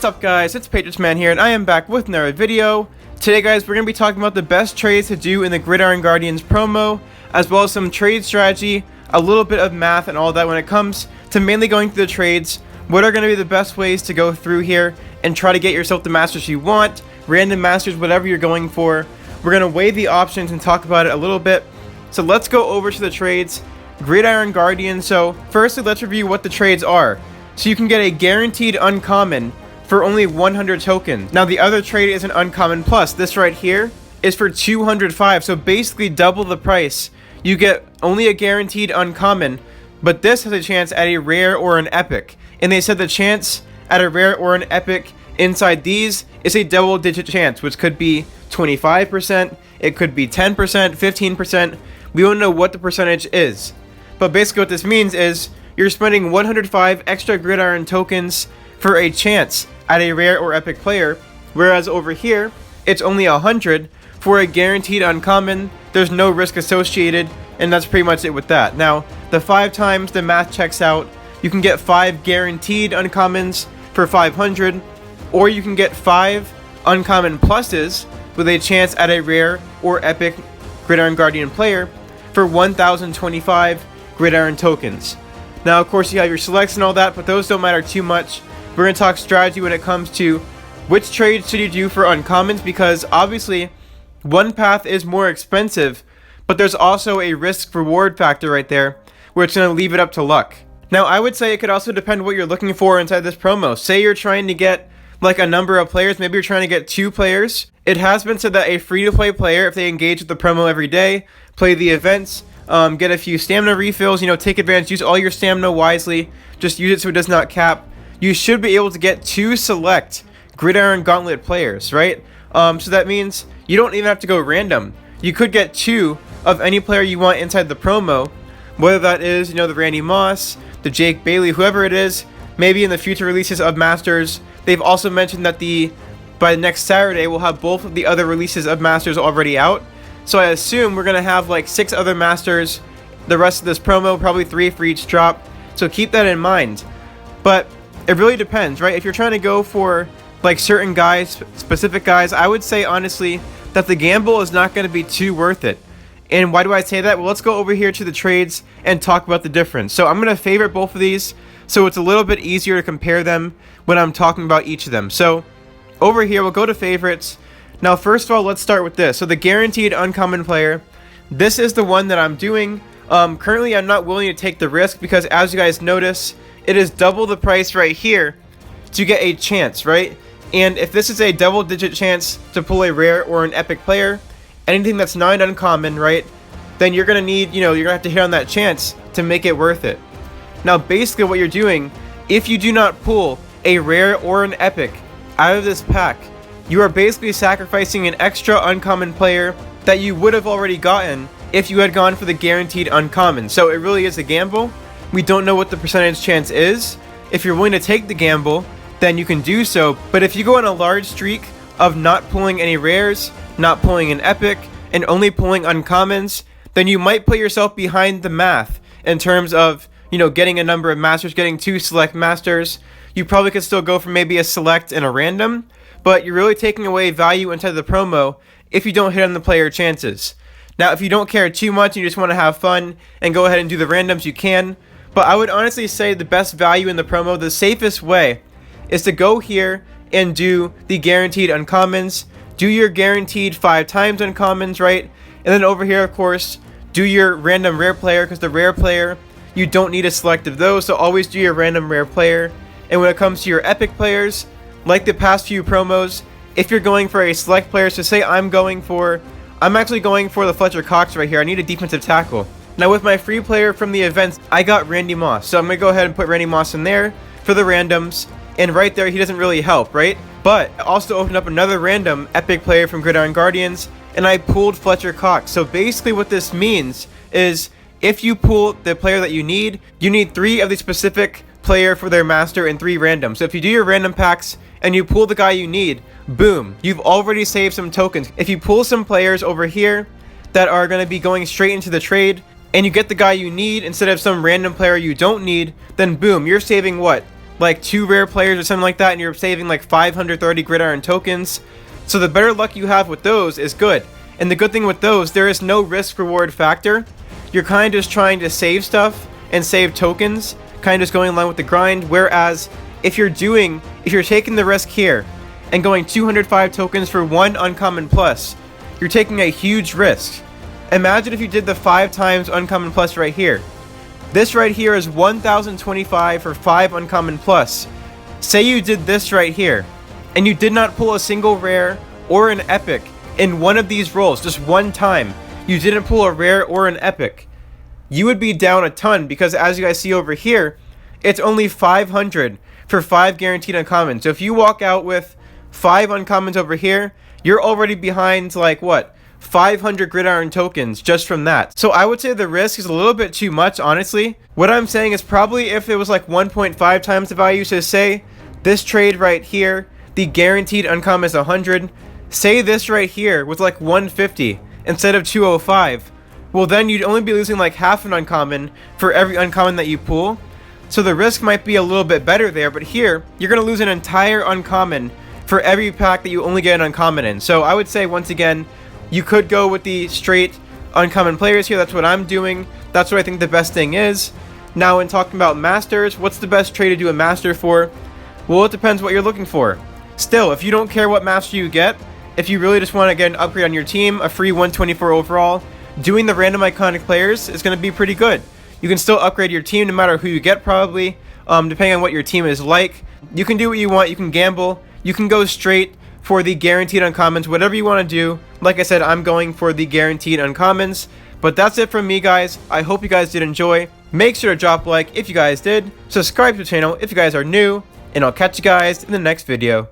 What's up guys, it's Patriots Man here and I am back with another video. Today guys, we're going to be talking about the best trades to do in the Gridiron Guardians promo, as well as some trade strategy, a little bit of math and all that when it comes to mainly going through the trades. What are going to be the best ways to go through here and try to get yourself the masters you want, random masters, whatever you're going for. We're going to weigh the options and talk about it a little bit. So let's go over to the trades. Gridiron Guardian. So firstly, let's review what the trades are. So you can get a guaranteed uncommon for only 100 tokens. Now the other trade is an uncommon plus. This right here is for 205, so basically double the price. You get only a guaranteed uncommon, but this has a chance at a rare or an epic. And they said the chance at a rare or an epic inside these is a double digit chance, which could be 25%, it could be 10%, 15%. We don't know what the percentage is. But basically what this means is you're spending 105 extra Gridiron tokens for a chance at a rare or epic player, whereas over here it's only 100 for a guaranteed uncommon. There's no risk associated, and that's pretty much it with that. Now the 5 times the math checks out. You can get 5 guaranteed uncommons for 500, or you can get 5 uncommon pluses with a chance at a rare or epic Gridiron Guardian player for 1025 Gridiron tokens. Now of course you have your selects and all that, but those don't matter too much. We're going to talk strategy when it comes to which trade should you do for uncommons, because obviously one path is more expensive, but there's also a risk reward factor right there where it's going to leave it up to luck. Now I would say it could also depend what you're looking for inside this promo. Say you're trying to get like a number of players, maybe you're trying to get 2 players. It has been said that a free-to-play player, if they engage with the promo every day, play the events, get a few stamina refills, take advantage, use all your stamina wisely, just use it so it does not cap. You should be able to get 2 select Gridiron Gauntlet players, right? So that means you don't even have to go random. You could get 2 of any player you want inside the promo, whether that is, the Randy Moss, the Jake Bailey, whoever it is. Maybe in the future releases of Masters. They've also mentioned that by next Saturday we'll have both of the other releases of Masters already out. So I assume we're going to have like 6 other Masters the rest of this promo, probably 3 for each drop. So keep that in mind. But it really depends, right? If you're trying to go for like certain guys, specific guys, I would say honestly that the gamble is not going to be too worth it. And why do I say that? Well, let's go over here to the trades and talk about the difference. So I'm going to favorite both of these so it's a little bit easier to compare them when I'm talking about each of them. So over here we'll go to favorites. Now first of all, let's start with this. So the guaranteed uncommon player, this is the one that I'm doing. Currently I'm not willing to take the risk because, as you guys notice, it is double the price right here to get a chance, right? And if this is a double digit chance to pull a rare or an epic player, anything that's not uncommon, right, then you're gonna need, you're gonna have to hit on that chance to make it worth it. Now basically what you're doing, if you do not pull a rare or an epic out of this pack, you are basically sacrificing an extra uncommon player that you would have already gotten if you had gone for the guaranteed uncommon. So it really is a gamble. We don't know what the percentage chance is. If you're willing to take the gamble, then you can do so. But if you go on a large streak of not pulling any rares, not pulling an epic, and only pulling uncommons, then you might put yourself behind the math in terms of, getting a number of masters, getting 2 select masters. You probably could still go for maybe a select and a random, but you're really taking away value inside the promo if you don't hit on the player chances. Now, if you don't care too much and you just want to have fun and go ahead and do the randoms, you can. But I would honestly say the best value in the promo, the safest way, is to go here and do the guaranteed uncommons. Do your guaranteed 5 times uncommons, right? And then over here, of course, do your random rare player, because the rare player, you don't need a select of those, so always do your random rare player. And when it comes to your epic players, like the past few promos, if you're going for a select player, so say I'm actually going for the Fletcher Cox right here. I need a defensive tackle. Now with my free player from the events, I got Randy Moss. So I'm going to go ahead and put Randy Moss in there for the randoms. And right there, he doesn't really help, right? But I also opened up another random epic player from Gridiron Guardians, and I pulled Fletcher Cox. So basically what this means is if you pull the player that you need 3 of the specific player for their master and 3 random. So if you do your random packs and you pull the guy you need, boom, you've already saved some tokens. If you pull some players over here that are going to be going straight into the trade, and you get the guy you need instead of some random player you don't need, then boom, you're saving what? like 2 rare players or something like that, and you're saving like 530 gridiron tokens. So the better luck you have with those is good. And the good thing with those, there is no risk reward factor. You're kind of just trying to save stuff and save tokens, kind of just going along with the grind. Whereas if you're taking the risk here and going 205 tokens for 1 uncommon plus, you're taking a huge risk. Imagine if you did the 5 times uncommon plus right here. This right here is 1025 for 5 uncommon plus. Say you did this right here and you did not pull a single rare or an epic in one of these rolls, just one time. You didn't pull a rare or an epic. You would be down a ton, because as you guys see over here, it's only 500 for 5 guaranteed uncommons. So if you walk out with 5 uncommons over here, you're already behind like what? 500 gridiron tokens just from that. So I would say the risk is a little bit too much, honestly. What I'm saying is probably if it was like 1.5 times the value, so say this trade right here, the guaranteed uncommon is 100. Say this right here was like 150 instead of 205. Well, then you'd only be losing like half an uncommon for every uncommon that you pull. So the risk might be a little bit better there, but here you're going to lose an entire uncommon for every pack that you only get an uncommon in. So I would say, once again, you could go with the straight uncommon players here. That's what I'm doing. That's what I think the best thing is. Now, in talking about masters, what's the best trade to do a master for? Well, it depends what you're looking for. Still, if you don't care what master you get, if you really just want to get an upgrade on your team, a free 124 overall, doing the random iconic players is going to be pretty good. You can still upgrade your team no matter who you get, probably, depending on what your team is like. You can do what you want. You can gamble. You can go straight for the guaranteed uncommons, whatever you want to do. Like I said, I'm going for the guaranteed uncommons. But that's it from me, guys. I hope you guys did enjoy. Make sure to drop a like if you guys did. Subscribe to the channel if you guys are new. And I'll catch you guys in the next video.